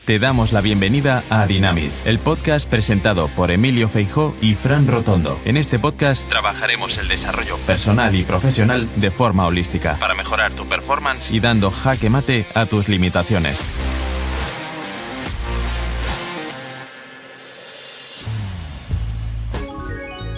Te damos la bienvenida a Dynamis, el podcast presentado por Emilio Feijó y Fran Rotondo. En este podcast trabajaremos el desarrollo personal y profesional de forma holística para mejorar tu performance y dando jaque mate a tus limitaciones.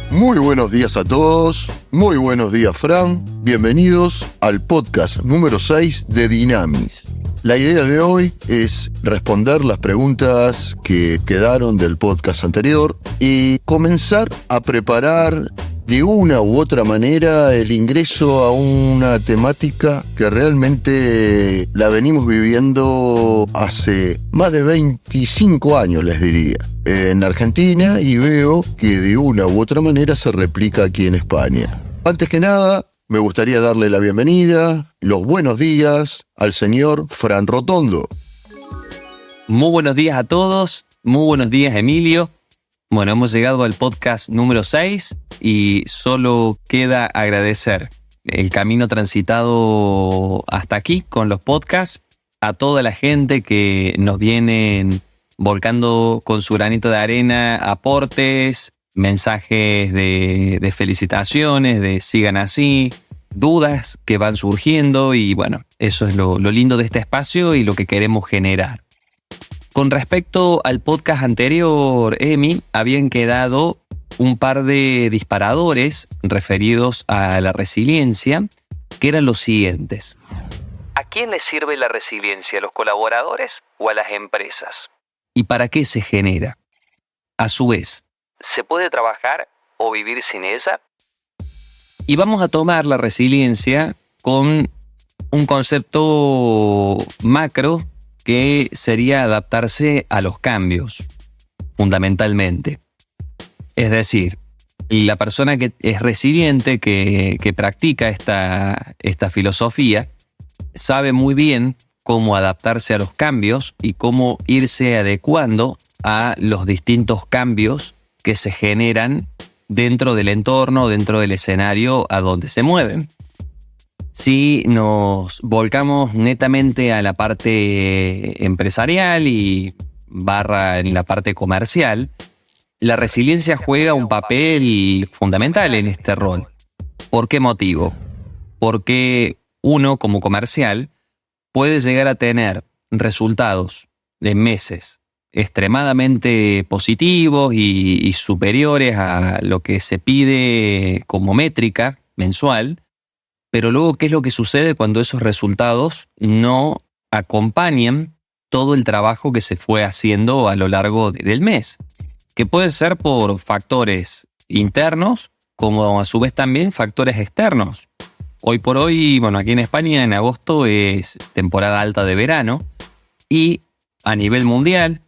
Muy buenos días a todos, muy buenos días Fran, bienvenidos al podcast número 6 de Dynamis. La idea de hoy es responder las preguntas que quedaron del podcast anterior y comenzar a preparar de una u otra manera el ingreso a una temática que realmente la venimos viviendo hace más de 25 años, les diría, en Argentina, y veo que de una u otra manera se replica aquí en España. Antes que nada, me gustaría darle la bienvenida, los buenos días al señor Fran Rotondo. Muy buenos días a todos, muy buenos días Emilio. Bueno, hemos llegado al podcast número 6 y solo queda agradecer el camino transitado hasta aquí con los podcasts, a toda la gente que nos vienen volcando con su granito de arena aportes, mensajes de felicitaciones, de sigan así, dudas que van surgiendo y bueno, eso es lo lindo de este espacio y lo que queremos generar. Con respecto al podcast anterior, Emi, habían quedado un par de disparadores referidos a la resiliencia, que eran los siguientes. ¿A quién le sirve la resiliencia? ¿A los colaboradores o a las empresas? ¿Y para qué se genera? A su vez, ¿se puede trabajar o vivir sin ella? Y vamos a tomar la resiliencia con un concepto macro que sería adaptarse a los cambios, fundamentalmente. Es decir, la persona que es resiliente, que practica esta filosofía, sabe muy bien cómo adaptarse a los cambios y cómo irse adecuando a los distintos cambios que se generan dentro del entorno, dentro del escenario a donde se mueven. Si nos volcamos netamente a la parte empresarial y barra en la parte comercial, la resiliencia juega un papel fundamental en este rol. ¿Por qué motivo? Porque uno como comercial puede llegar a tener resultados de meses extremadamente positivos y superiores a lo que se pide como métrica mensual, pero luego, ¿qué es lo que sucede cuando esos resultados no acompañan todo el trabajo que se fue haciendo a lo largo del mes? Que puede ser por factores internos, como a su vez también factores externos. Hoy por hoy, bueno, aquí en España en agosto es temporada alta de verano y a nivel mundial,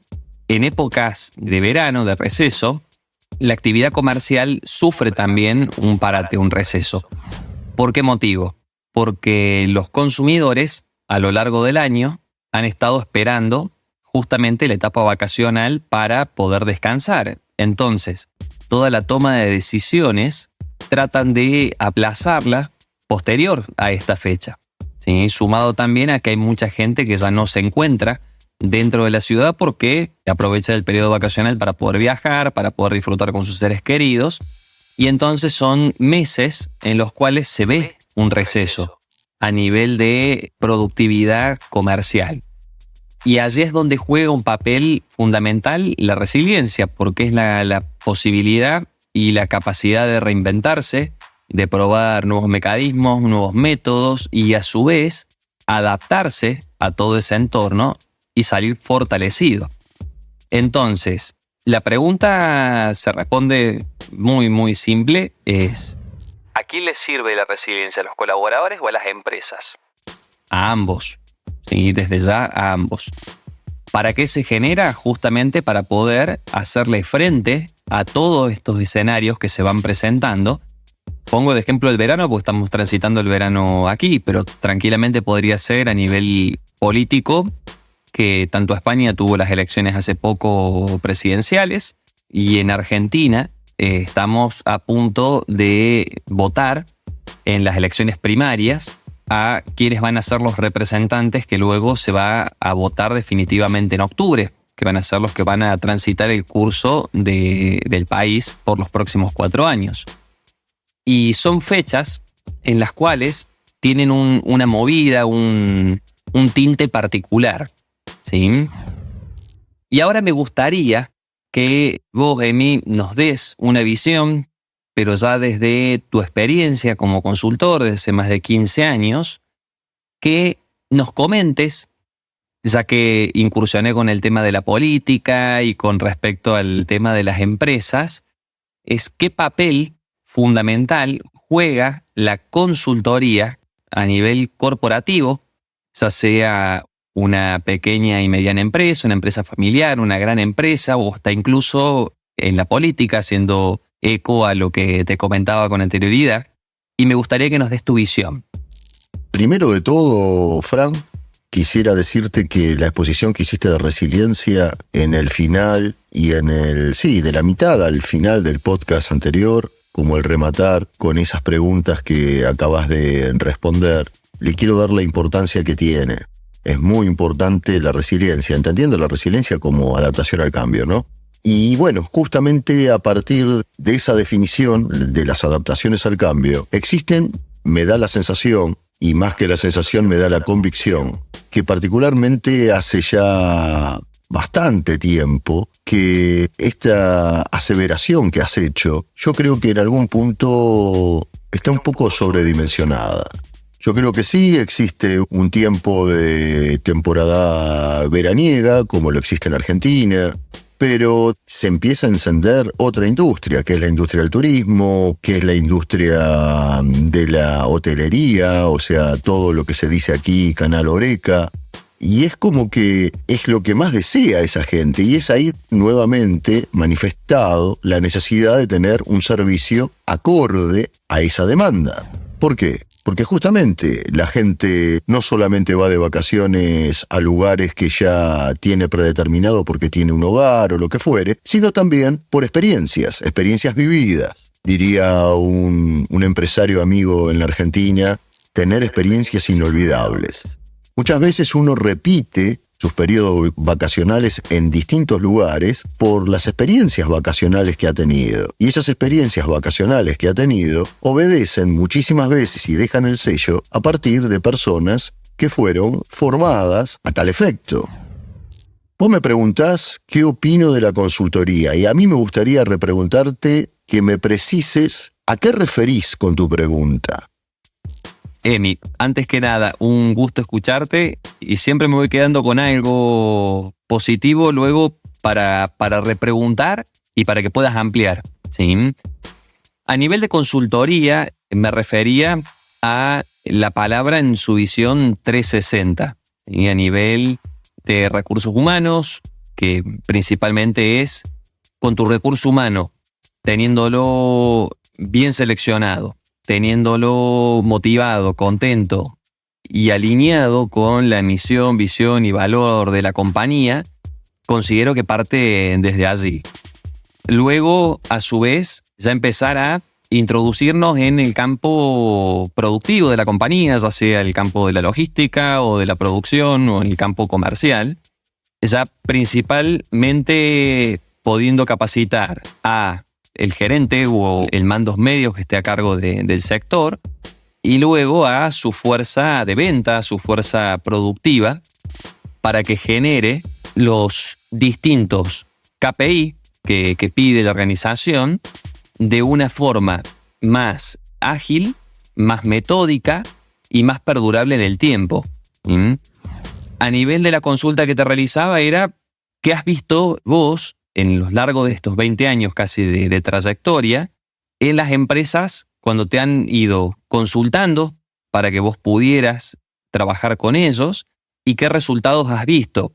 en épocas de verano, de receso, la actividad comercial sufre también un parate, un receso. ¿Por qué motivo? Porque los consumidores a lo largo del año han estado esperando justamente la etapa vacacional para poder descansar. Entonces, toda la toma de decisiones tratan de aplazarla posterior a esta fecha. ¿Sí? Sumado también a que hay mucha gente que ya no se encuentra dentro de la ciudad porque aprovecha el periodo vacacional para poder viajar, para poder disfrutar con sus seres queridos. Y entonces son meses en los cuales se ve un receso a nivel de productividad comercial. Y allí es donde juega un papel fundamental la resiliencia, porque es la posibilidad y la capacidad de reinventarse, de probar nuevos mecanismos, nuevos métodos y a su vez adaptarse a todo ese entorno y salir fortalecido. Entonces, la pregunta se responde muy, muy simple, es ¿a quién les sirve la resiliencia? ¿A los colaboradores o a las empresas? A ambos, ¿sí? Desde ya a ambos. ¿Para qué se genera? Justamente para poder hacerle frente a todos estos escenarios que se van presentando. Pongo de ejemplo el verano porque estamos transitando el verano aquí, pero tranquilamente podría ser a nivel político, que tanto España tuvo las elecciones hace poco presidenciales y en Argentina estamos a punto de votar en las elecciones primarias a quienes van a ser los representantes que luego se va a votar definitivamente en octubre, que van a ser los que van a transitar el curso del país por los próximos 4 años. Y son fechas en las cuales tienen una movida, un tinte particular, ¿sí? Y ahora me gustaría que vos, Emi, nos des una visión, pero ya desde tu experiencia como consultor desde hace más de 15 años, que nos comentes, ya que incursioné con el tema de la política y con respecto al tema de las empresas, es qué papel fundamental juega la consultoría a nivel corporativo, ya sea una pequeña y mediana empresa, una empresa familiar, una gran empresa, o hasta incluso en la política, haciendo eco a lo que te comentaba con anterioridad. Y me gustaría que nos des tu visión. Primero de todo, Fran, quisiera decirte que la exposición que hiciste de resiliencia en el final y de la mitad al final del podcast anterior, como el rematar con esas preguntas que acabas de responder, le quiero dar la importancia que tiene. Es muy importante la resiliencia, entendiendo la resiliencia como adaptación al cambio, ¿no? Y bueno, justamente a partir de esa definición de las adaptaciones al cambio, existen, me da la sensación, y más que la sensación me da la convicción, que particularmente hace ya bastante tiempo que esta aseveración que has hecho, yo creo que en algún punto está un poco sobredimensionada. Yo creo que sí existe un tiempo de temporada veraniega, como lo existe en Argentina, pero se empieza a encender otra industria, que es la industria del turismo, que es la industria de la hotelería, o sea, todo lo que se dice aquí, Canal Horeca. Y es como que es lo que más desea esa gente, y es ahí nuevamente manifestado la necesidad de tener un servicio acorde a esa demanda. ¿Por qué? Porque justamente la gente no solamente va de vacaciones a lugares que ya tiene predeterminado porque tiene un hogar o lo que fuere, sino también por experiencias vividas. Diría un empresario amigo en la Argentina, tener experiencias inolvidables. Muchas veces uno repite sus periodos vacacionales en distintos lugares por las experiencias vacacionales que ha tenido. Y esas experiencias vacacionales que ha tenido obedecen muchísimas veces y dejan el sello a partir de personas que fueron formadas a tal efecto. Vos me preguntás qué opino de la consultoría, y a mí me gustaría repreguntarte que me precises a qué referís con tu pregunta. Emi, antes que nada, un gusto escucharte y siempre me voy quedando con algo positivo luego para repreguntar y para que puedas ampliar, ¿sí? A nivel de consultoría me refería a la palabra en su visión 360, y a nivel de recursos humanos, que principalmente es con tu recurso humano, teniéndolo bien seleccionado, teniéndolo motivado, contento y alineado con la misión, visión y valor de la compañía, considero que parte desde allí. Luego, a su vez, ya empezar a introducirnos en el campo productivo de la compañía, ya sea el campo de la logística o de la producción o en el campo comercial, ya principalmente pudiendo capacitar a el gerente o el mandos medios que esté a cargo del sector, y luego a su fuerza de venta, a su fuerza productiva, para que genere los distintos KPI que pide la organización de una forma más ágil, más metódica y más perdurable en el tiempo. A nivel de la consulta que te realizaba era, ¿qué has visto vos en lo largo de estos 20 años casi de trayectoria en las empresas cuando te han ido consultando para que vos pudieras trabajar con ellos, y qué resultados has visto?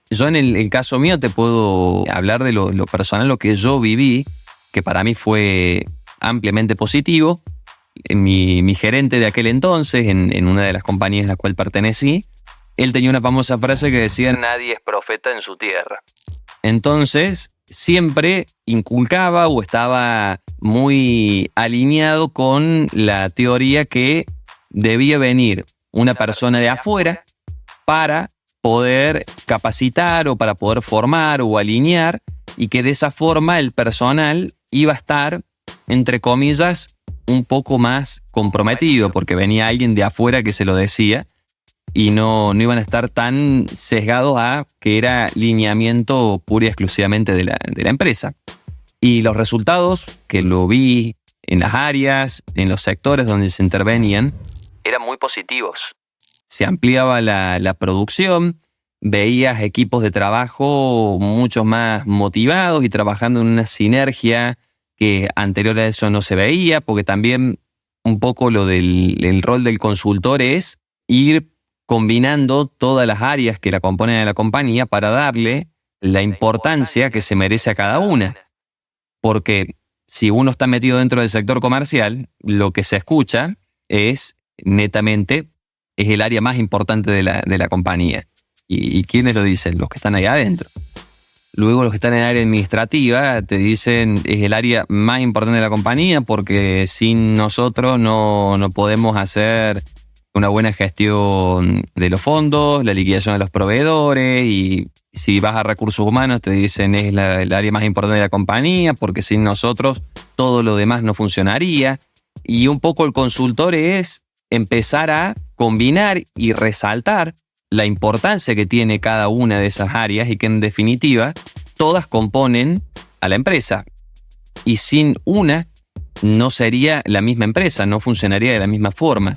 Yo en el caso mío te puedo hablar de lo personal, lo que yo viví, que para mí fue ampliamente positivo. Mi gerente de aquel entonces, en una de las compañías a la cual pertenecí, él tenía una famosa frase que decía: nadie es profeta en su tierra. Entonces, siempre inculcaba o estaba muy alineado con la teoría que debía venir una persona de afuera para poder capacitar o para poder formar o alinear, y que de esa forma el personal iba a estar, entre comillas, un poco más comprometido, porque venía alguien de afuera que se lo decía, y no iban a estar tan sesgados a que era lineamiento pura y exclusivamente de la empresa. Y los resultados, que lo vi en las áreas, en los sectores donde se intervenían, eran muy positivos. Se ampliaba la producción, veías equipos de trabajo mucho más motivados y trabajando en una sinergia que anterior a eso no se veía, porque también un poco el rol del consultor es ir combinando todas las áreas que la componen de la compañía para darle la importancia que se merece a cada una. Porque si uno está metido dentro del sector comercial, lo que se escucha es netamente, es el área más importante de la compañía. ¿Y quiénes lo dicen? Los que están ahí adentro. Luego los que están en el área administrativa te dicen es el área más importante de la compañía porque sin nosotros no podemos hacer una buena gestión de los fondos, la liquidación de los proveedores, y si vas a recursos humanos te dicen es el área más importante de la compañía porque sin nosotros todo lo demás no funcionaría. Y un poco el consultor es empezar a combinar y resaltar la importancia que tiene cada una de esas áreas y que en definitiva todas componen a la empresa. Y sin una no sería la misma empresa, no funcionaría de la misma forma.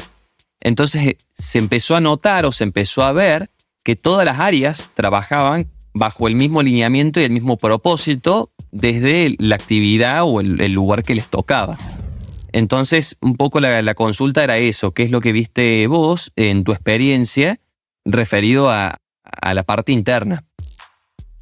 Entonces se empezó a notar o se empezó a ver que todas las áreas trabajaban bajo el mismo lineamiento y el mismo propósito desde la actividad o el lugar que les tocaba. Entonces un poco la consulta era eso, ¿qué es lo que viste vos en tu experiencia referido a la parte interna?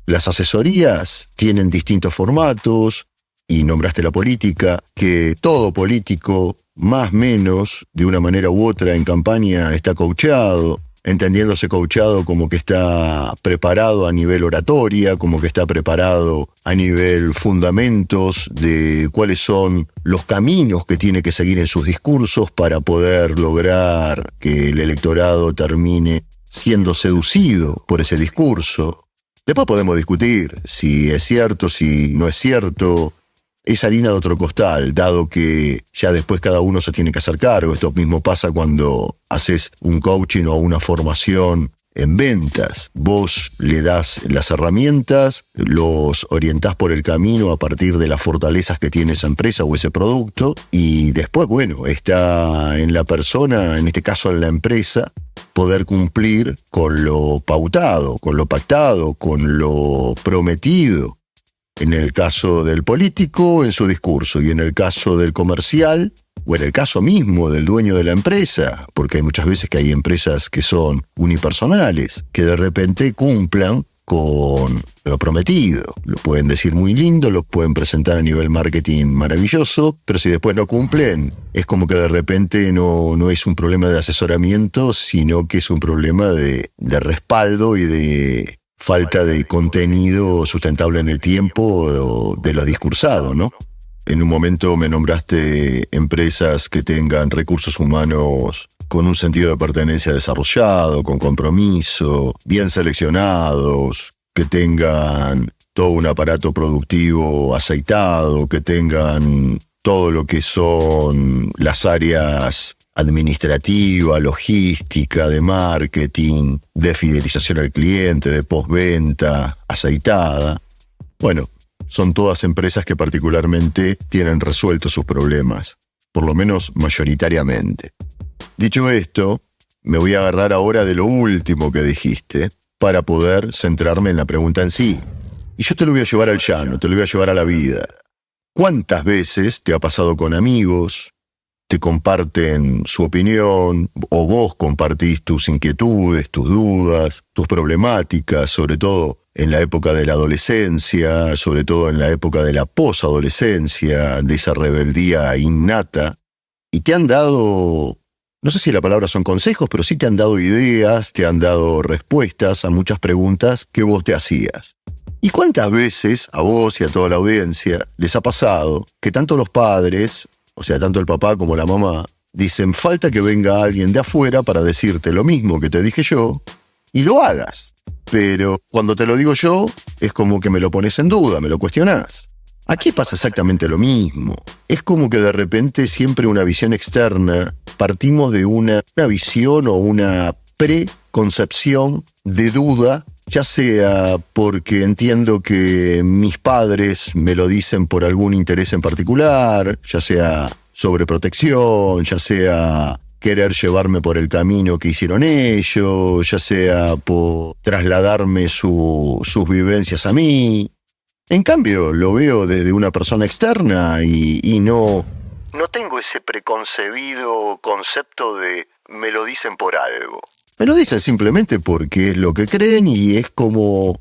Las asesorías tienen distintos formatos, y nombraste la política, que todo político, más o menos, de una manera u otra en campaña, está coachado, entendiéndose coachado como que está preparado a nivel oratoria, como que está preparado a nivel fundamentos de cuáles son los caminos que tiene que seguir en sus discursos para poder lograr que el electorado termine siendo seducido por ese discurso. Después podemos discutir si es cierto, si no es cierto. Es harina de otro costal, dado que ya después cada uno se tiene que hacer cargo. Esto mismo pasa cuando haces un coaching o una formación en ventas. Vos le das las herramientas, los orientás por el camino a partir de las fortalezas que tiene esa empresa o ese producto, y después, bueno, está en la persona, en este caso en la empresa, poder cumplir con lo pautado, con lo pactado, con lo prometido. En el caso del político, en su discurso, y en el caso del comercial, o en el caso mismo del dueño de la empresa, porque hay muchas veces que hay empresas que son unipersonales, que de repente cumplan con lo prometido. Lo pueden decir muy lindo, lo pueden presentar a nivel marketing maravilloso, pero si después no cumplen, es como que de repente no es un problema de asesoramiento, sino que es un problema de respaldo y de falta de contenido sustentable en el tiempo de lo discursado, ¿no? En un momento me nombraste empresas que tengan recursos humanos con un sentido de pertenencia desarrollado, con compromiso, bien seleccionados, que tengan todo un aparato productivo aceitado, que tengan todo lo que son las áreas administrativa, logística, de marketing, de fidelización al cliente, de postventa, aceitada. Bueno, son todas empresas que particularmente tienen resueltos sus problemas, por lo menos mayoritariamente. Dicho esto, me voy a agarrar ahora de lo último que dijiste para poder centrarme en la pregunta en sí. Y yo te lo voy a llevar al llano, te lo voy a llevar a la vida. ¿Cuántas veces te ha pasado con amigos? Te comparten su opinión, o vos compartís tus inquietudes, tus dudas, tus problemáticas, sobre todo en la época de la adolescencia, sobre todo en la época de la posadolescencia, de esa rebeldía innata, y te han dado, no sé si la palabra son consejos, pero sí te han dado ideas, te han dado respuestas a muchas preguntas que vos te hacías. ¿Y cuántas veces a vos y a toda la audiencia les ha pasado que tanto los padres, o sea, tanto el papá como la mamá, dicen, falta que venga alguien de afuera para decirte lo mismo que te dije yo y lo hagas. Pero cuando te lo digo yo, es como que me lo pones en duda, me lo cuestionás. Aquí pasa exactamente lo mismo. Es como que de repente siempre una visión externa, partimos de una visión o una preconcepción de duda, ya sea porque entiendo que mis padres me lo dicen por algún interés en particular, ya sea sobreprotección, ya sea querer llevarme por el camino que hicieron ellos, ya sea por trasladarme sus vivencias a mí. En cambio, lo veo desde una persona externa y no tengo ese preconcebido concepto de me lo dicen por algo. Me lo dicen simplemente porque es lo que creen y es como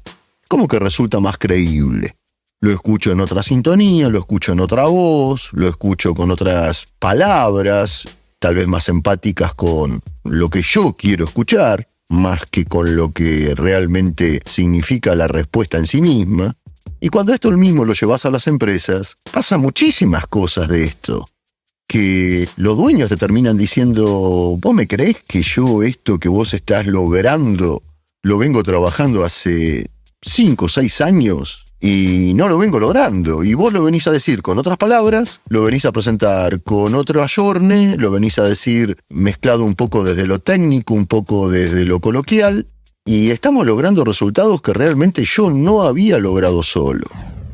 que resulta más creíble. Lo escucho en otra sintonía, lo escucho en otra voz, lo escucho con otras palabras, tal vez más empáticas con lo que yo quiero escuchar, más que con lo que realmente significa la respuesta en sí misma. Y cuando esto mismo lo llevas a las empresas, pasa muchísimas cosas de esto. Que los dueños te terminan diciendo, ¿vos me creés que yo esto que vos estás logrando lo vengo trabajando hace 5 o 6 años y no lo vengo logrando? Y vos lo venís a decir con otras palabras, lo venís a presentar con otro ayorne, lo venís a decir mezclado un poco desde lo técnico, un poco desde lo coloquial, y estamos logrando resultados que realmente yo no había logrado solo.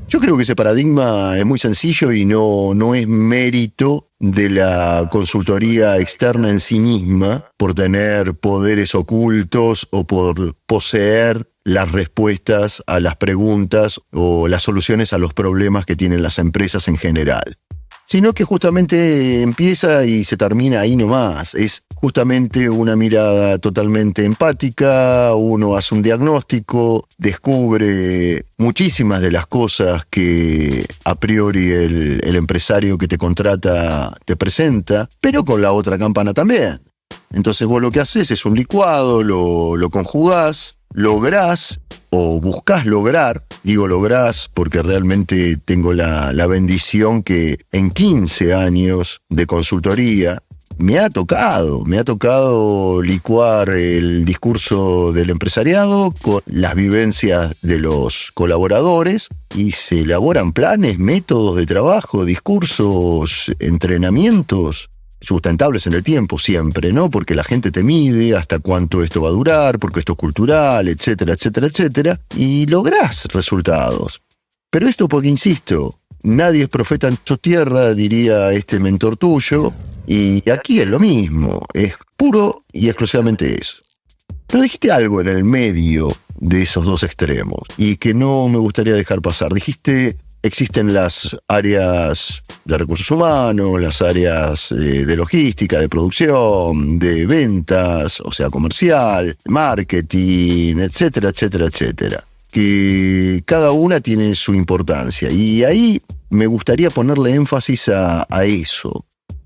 Yo creo que ese paradigma es muy sencillo y no es mérito de la consultoría externa en sí misma por tener poderes ocultos o por poseer las respuestas a las preguntas o las soluciones a los problemas que tienen las empresas en general. Sino que justamente empieza y se termina ahí nomás. Es justamente una mirada totalmente empática, uno hace un diagnóstico, descubre muchísimas de las cosas que a priori el empresario que te contrata te presenta, pero con la otra campana también. Entonces vos lo que haces es un licuado, lo conjugás, lográs o buscás lograr, digo lográs porque realmente tengo la bendición que en 15 años de consultoría me ha tocado licuar el discurso del empresariado con las vivencias de los colaboradores y se elaboran planes, métodos de trabajo, discursos, entrenamientos sustentables en el tiempo siempre, ¿no? Porque la gente te mide hasta cuánto esto va a durar, porque esto es cultural, etcétera, etcétera, etcétera, y lográs resultados. Pero esto porque, insisto, nadie es profeta en su tierra, diría este mentor tuyo, y aquí es lo mismo, es puro y exclusivamente eso. Pero dijiste algo en el medio de esos dos extremos, y que no me gustaría dejar pasar. Dijiste, existen las áreas de recursos humanos, las áreas de logística, de producción, de ventas, o sea, comercial, marketing, etcétera, etcétera, etcétera. Que cada una tiene su importancia. Y ahí me gustaría ponerle énfasis a eso.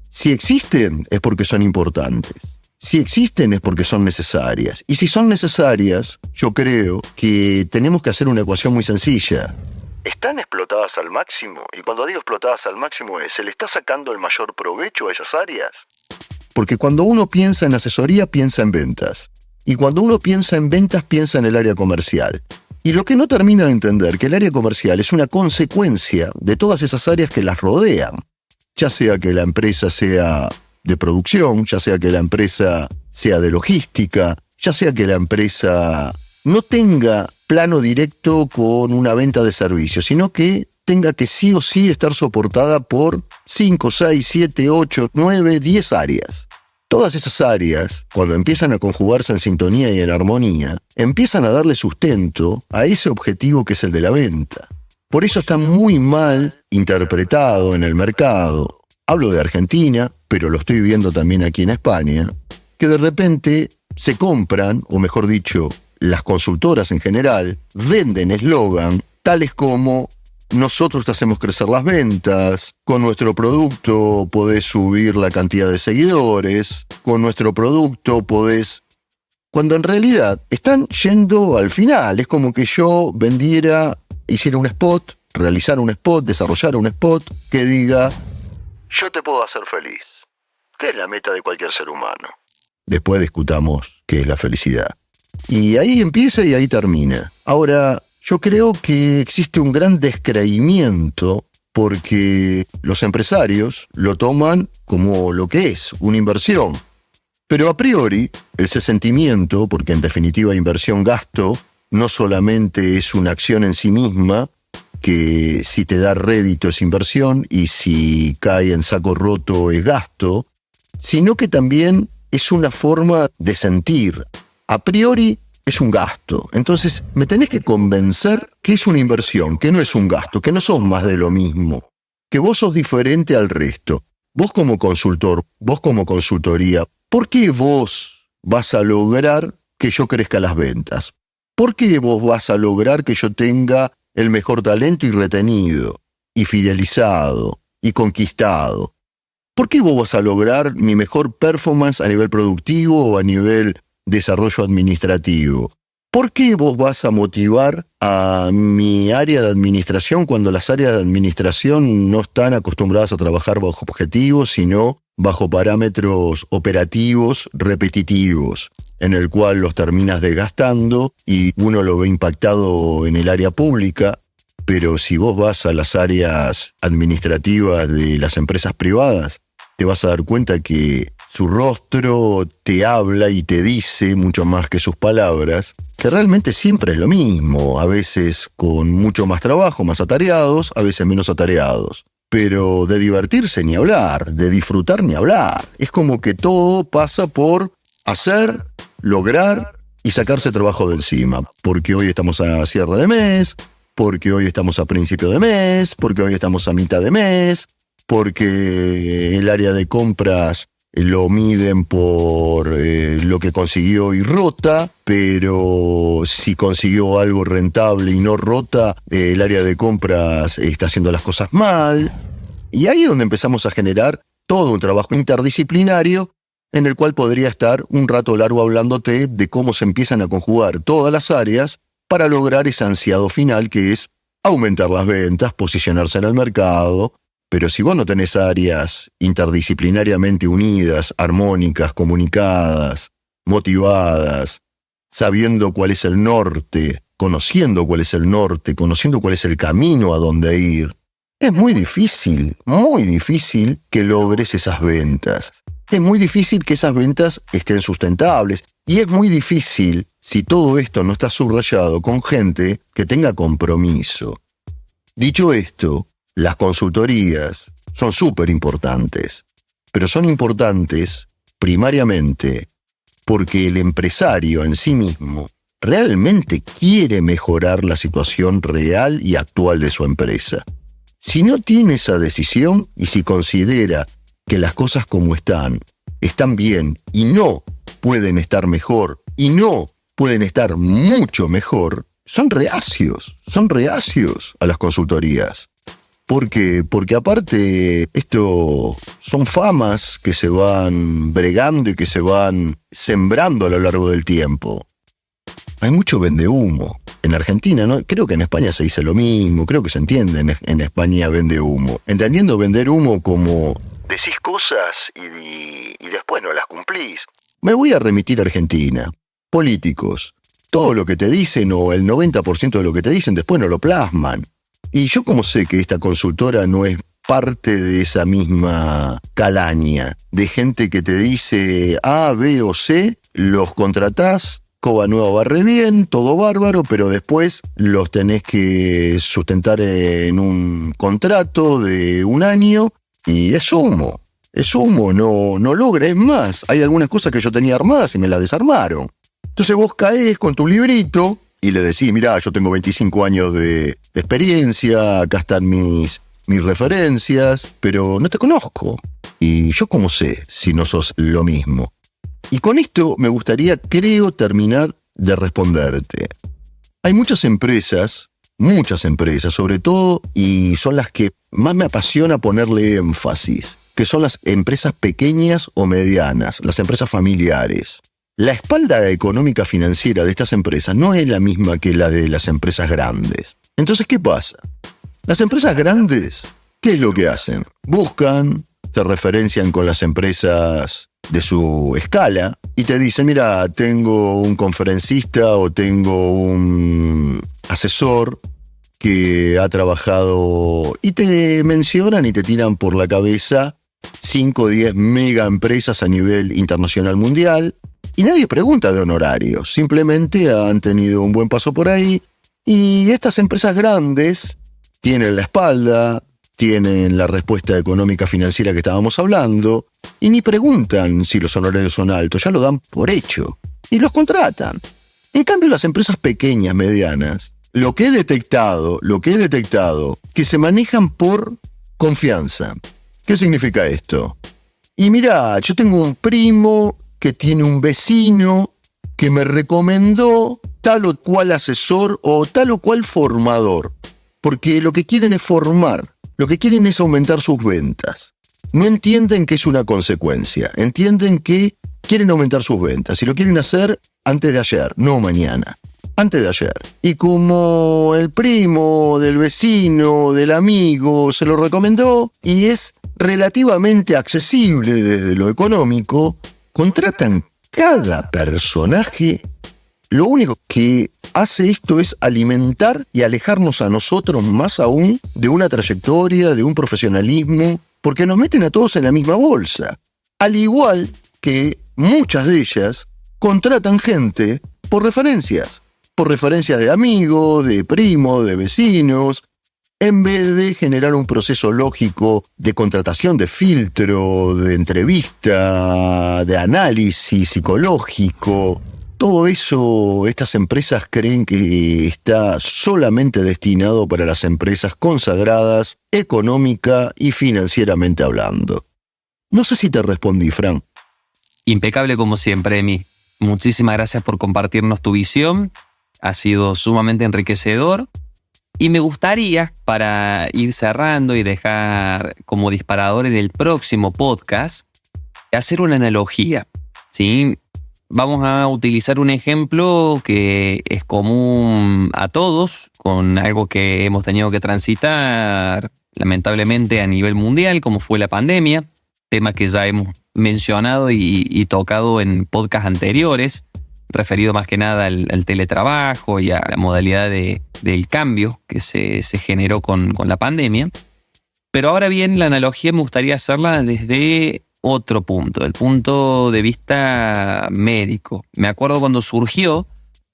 Si existen, es porque son importantes. Si existen, es porque son necesarias. Y si son necesarias, yo creo que tenemos que hacer una ecuación muy sencilla. ¿Están explotadas al máximo? Y cuando digo explotadas al máximo ¿se le está sacando el mayor provecho a esas áreas? Porque cuando uno piensa en asesoría, piensa en ventas. Y cuando uno piensa en ventas, piensa en el área comercial. Y lo que no termina de entender, que el área comercial es una consecuencia de todas esas áreas que las rodean. Ya sea que la empresa sea de producción, ya sea que la empresa sea de logística, ya sea que la empresa no tenga plano directo con una venta de servicios, sino que tenga que sí o sí estar soportada por 5, 6, 7, 8, 9, 10 áreas. Todas esas áreas, cuando empiezan a conjugarse en sintonía y en armonía, empiezan a darle sustento a ese objetivo que es el de la venta. Por eso está muy mal interpretado en el mercado. Hablo de Argentina, pero lo estoy viendo también aquí en España, que de repente se compran, o mejor dicho, las consultoras en general, venden eslogan tales como nosotros te hacemos crecer las ventas, con nuestro producto podés subir la cantidad de seguidores, con nuestro producto podés... Cuando en realidad están yendo al final, es como que yo hiciera un spot, realizara un spot, desarrollara un spot que diga, yo te puedo hacer feliz. ¿Qué es la meta de cualquier ser humano? Después discutamos qué es la felicidad. Y ahí empieza y ahí termina. Ahora, yo creo que existe un gran descreimiento porque los empresarios lo toman como lo que es, una inversión. Pero a priori, ese sentimiento, porque en definitiva inversión-gasto, no solamente es una acción en sí misma, que si te da rédito es inversión y si cae en saco roto es gasto, sino que también es una forma de sentir. A priori es un gasto. Entonces me tenés que convencer que es una inversión, que no es un gasto, que no sos más de lo mismo, que vos sos diferente al resto. Vos como consultor, vos como consultoría, ¿por qué vos vas a lograr que yo crezca las ventas? ¿Por qué vos vas a lograr que yo tenga el mejor talento y retenido, y fidelizado, y conquistado? ¿Por qué vos vas a lograr mi mejor performance a nivel productivo o a nivel desarrollo administrativo? ¿Por qué vos vas a motivar a mi área de administración cuando las áreas de administración no están acostumbradas a trabajar bajo objetivos, sino bajo parámetros operativos repetitivos, en el cual los terminas desgastando y uno lo ve impactado en el área pública? Pero si vos vas a las áreas administrativas de las empresas privadas, te vas a dar cuenta que su rostro te habla y te dice, mucho más que sus palabras, que realmente siempre es lo mismo, a veces con mucho más trabajo, más atareados, a veces menos atareados. Pero de divertirse ni hablar, de disfrutar ni hablar. Es como que todo pasa por hacer, lograr y sacarse trabajo de encima. Porque hoy estamos a cierre de mes, porque hoy estamos a principio de mes, porque hoy estamos a mitad de mes, porque el área de compras lo miden por lo que consiguió y rota, pero si consiguió algo rentable y no rota, el área de compras está haciendo las cosas mal. Y ahí es donde empezamos a generar todo un trabajo interdisciplinario en el cual podría estar un rato largo hablándote de cómo se empiezan a conjugar todas las áreas para lograr ese ansiado final que es aumentar las ventas, posicionarse en el mercado. Pero si vos no tenés áreas interdisciplinariamente unidas, armónicas, comunicadas, motivadas, sabiendo cuál es el norte, conociendo cuál es el norte, conociendo cuál es el camino a dónde ir, es muy difícil que logres esas ventas. Es muy difícil que esas ventas estén sustentables. Y es muy difícil si todo esto no está subrayado con gente que tenga compromiso. Dicho esto, las consultorías son súper importantes, pero son importantes primariamente porque el empresario en sí mismo realmente quiere mejorar la situación real y actual de su empresa. Si no tiene esa decisión y si considera que las cosas como están bien y no pueden estar mejor y no pueden estar mucho mejor, son reacios a las consultorías. ¿Por qué? Porque aparte esto son famas que se van bregando y que se van sembrando a lo largo del tiempo. Hay mucho vendehumo. En Argentina, ¿no? Creo que en España se dice lo mismo, creo que se entiende en España vende humo. Entendiendo vender humo como decís cosas y después no las cumplís. Me voy a remitir a Argentina. Políticos. Todo lo que te dicen o el 90% de lo que te dicen después no lo plasman. Y yo como sé que esta consultora no es parte de esa misma calaña, de gente que te dice A, B o C, los contratás, Coba Nueva barre bien, todo bárbaro, pero después los tenés que sustentar en un contrato de un año y es humo, no logra, es más, hay algunas cosas que yo tenía armadas y me las desarmaron. Entonces vos caés con tu librito y le decís, mirá, yo tengo 25 años de experiencia, acá están mis referencias, pero no te conozco. Y yo cómo sé si no sos lo mismo. Y con esto me gustaría, creo, terminar de responderte. Hay muchas empresas, sobre todo, y son las que más me apasiona ponerle énfasis, que son las empresas pequeñas o medianas, las empresas familiares. La espalda económica financiera de estas empresas no es la misma que la de las empresas grandes. Entonces, ¿qué pasa? Las empresas grandes, ¿qué es lo que hacen? Buscan se referencian con las empresas de su escala y te dicen, mira, tengo un conferencista o tengo un asesor que ha trabajado, y te mencionan y te tiran por la cabeza 5 o 10 mega empresas a nivel internacional mundial, y nadie pregunta de honorarios, simplemente han tenido un buen paso por ahí, y estas empresas grandes tienen la espalda, tienen la respuesta económica financiera que estábamos hablando, y ni preguntan si los honorarios son altos, ya lo dan por hecho, y los contratan. En cambio, las empresas pequeñas, medianas, lo que he detectado, que se manejan por confianza. ¿Qué significa esto? Y mira, yo tengo un primo que tiene un vecino que me recomendó tal o cual asesor o tal o cual formador, porque lo que quieren es formar, lo que quieren es aumentar sus ventas. No entienden que es una consecuencia, entienden que quieren aumentar sus ventas y lo quieren hacer antes de ayer, no mañana. Antes de ayer. Y como el primo del vecino, del amigo, se lo recomendó y es relativamente accesible desde lo económico, contratan cada personaje. Lo único que hace esto es alimentar y alejarnos a nosotros más aún de una trayectoria, de un profesionalismo, porque nos meten a todos en la misma bolsa. Al igual que muchas de ellas contratan gente por referencias de amigos, de primos, de vecinos, en vez de generar un proceso lógico de contratación, de filtro, de entrevista, de análisis psicológico. Todo eso, estas empresas creen que está solamente destinado para las empresas consagradas, económica y financieramente hablando. No sé si te respondí, Fran. Impecable como siempre, Emi. Muchísimas gracias por compartirnos tu visión. Ha sido sumamente enriquecedor. Y me gustaría, para ir cerrando y dejar como disparador en el próximo podcast, hacer una analogía, ¿sí? Vamos a utilizar un ejemplo que es común a todos, con algo que hemos tenido que transitar lamentablemente a nivel mundial, como fue la pandemia, tema que ya hemos mencionado y tocado en podcasts anteriores, referido más que nada al teletrabajo y a la modalidad del cambio que se generó con la pandemia. Pero ahora bien, la analogía me gustaría hacerla desde otro punto, el punto de vista médico. Me acuerdo cuando surgió,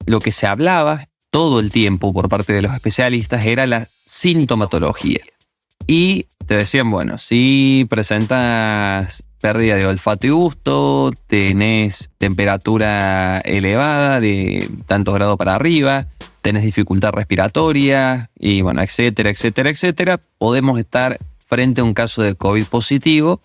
lo que se hablaba todo el tiempo por parte de los especialistas era la sintomatología. Y te decían, bueno, si presentas pérdida de olfato y gusto, tenés temperatura elevada de tantos grados para arriba, tenés dificultad respiratoria y bueno, etcétera, etcétera, etcétera, podemos estar frente a un caso de COVID positivo.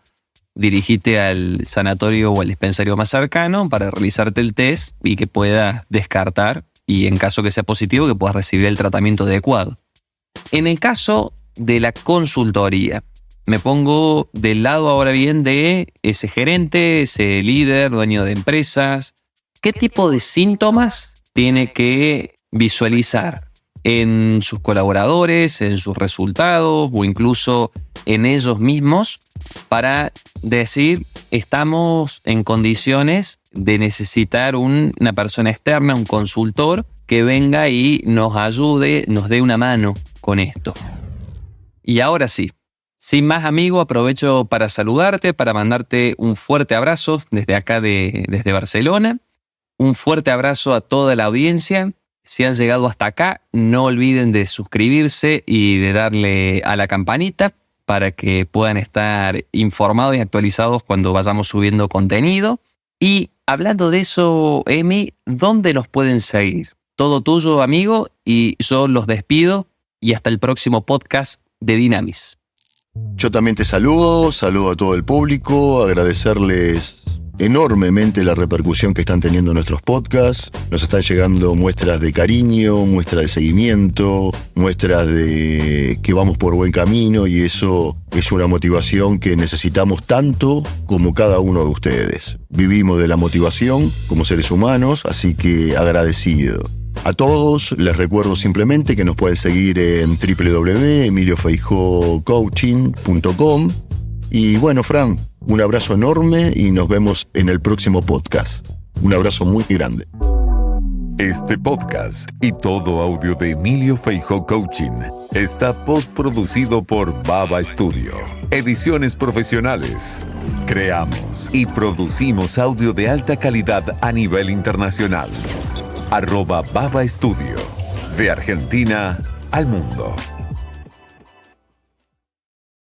Dirigite al sanatorio o al dispensario más cercano para realizarte el test y que puedas descartar y en caso que sea positivo que puedas recibir el tratamiento adecuado. En el caso de la consultoría, me pongo del lado ahora bien de ese gerente, ese líder, dueño de empresas. ¿Qué tipo de síntomas tiene que visualizar en sus colaboradores, en sus resultados o incluso en ellos mismos para decir estamos en condiciones de necesitar una persona externa, un consultor que venga y nos ayude, nos dé una mano con esto? Y ahora sí, sin más, amigo, aprovecho para saludarte, para mandarte un fuerte abrazo desde acá, desde Barcelona. Un fuerte abrazo a toda la audiencia. Si han llegado hasta acá, no olviden de suscribirse y de darle a la campanita para que puedan estar informados y actualizados cuando vayamos subiendo contenido. Y hablando de eso, Emi, ¿dónde nos pueden seguir? Todo tuyo, amigo, y yo los despido y hasta el próximo podcast de Dynamis. Yo también te saludo a todo el público, agradecerles enormemente la repercusión que están teniendo nuestros podcasts. Nos están llegando muestras de cariño, muestras de seguimiento, muestras de que vamos por buen camino y eso es una motivación que necesitamos tanto como cada uno de ustedes. Vivimos de la motivación como seres humanos, así que agradecido. A todos les recuerdo simplemente que nos pueden seguir en www.emiliofeijocoaching.com Y bueno, Fran, un abrazo enorme y nos vemos en el próximo podcast. Un abrazo muy grande. Este podcast y todo audio de Emilio Feijó Coaching está postproducido por Baba Studio. Ediciones profesionales. Creamos y producimos audio de alta calidad a nivel internacional. @Baba Studio. De Argentina al mundo.